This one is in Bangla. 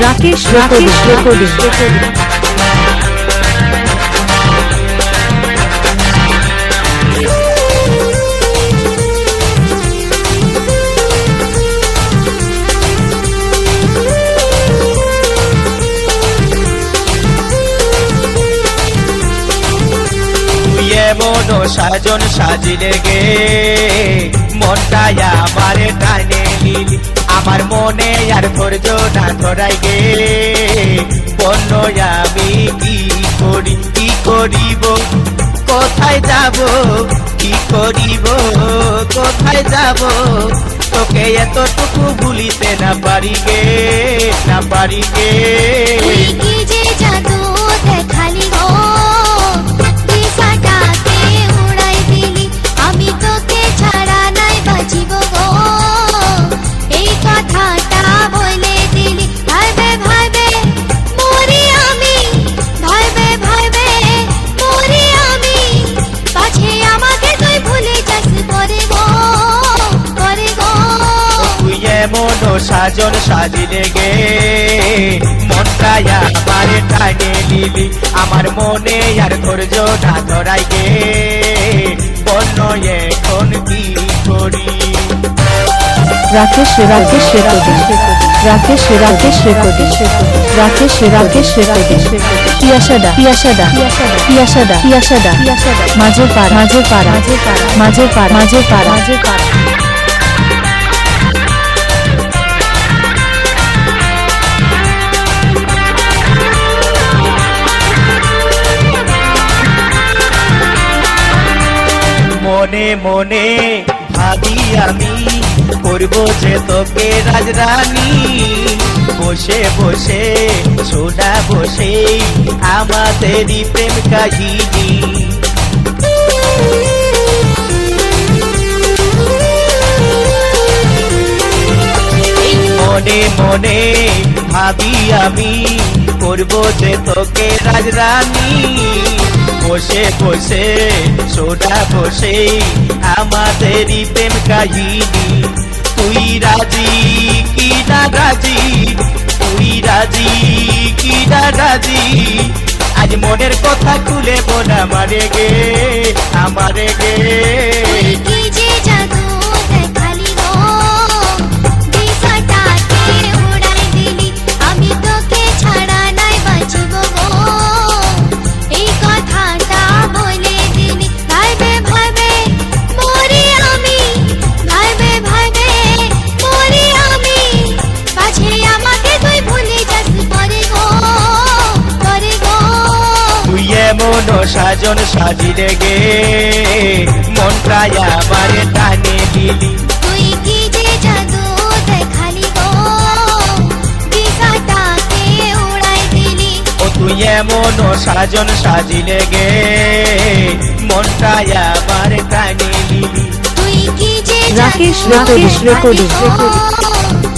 राकेश रेकॉर्डिंग মনো সাজন সাজিলে গে মনটাই আমারে টানে নিলি আমার মনে আর ধৈর্য না ধরাই গে বন্য আমি কি করিব কোথায় যাব কি করিব কোথায় যাব তোকে এতটুকু ভুলিতে না পারি গে তুই কি যে জাদু দেখালি গো মনো সাজন সাজিলে গে মনটাই আমারে টানে নিলি আমার মনে আর ধৈর্য না ধরাই গে বন্য এখন কি করি राकेश रेकॉर्डिंग पियासादा माझे पारा মনে মনে ভাবি আমি করবো যে তোকে রাজরানী বসে বসে শোনা বসে আমাদেরই প্রেম কাহিনী মনে মনে ভাবি আমি করবো যে তোকে রাজরানী বসে বসে সোনা বসে আমাদেরই প্রেম কাহিনী তুই রাজি কি না রাজি আজ মনের কথা খুলে বল আমারে গে কি যে জাদু দেখালি গো দিশাটাকে উড়াই দিলি আমি তোকে ছাড়া নাই বাঁচিব গো এই কথাটা বলে দিলি ভাইবে মরি আমি পাছে আমাকে তুই ভুলে যাস পরে গো তুই এমন সাজন সাজিলে গে মনটাই আমারে টানে দিলি তুই কি যে জাদু দেখালি গো দিশাটাকে উড়াই দিলি ও তুই এমন সাজন সাজিলে গে মনটাই আমারে টানে দিলি তুই কি যে राकेश रेकॉर्डिंग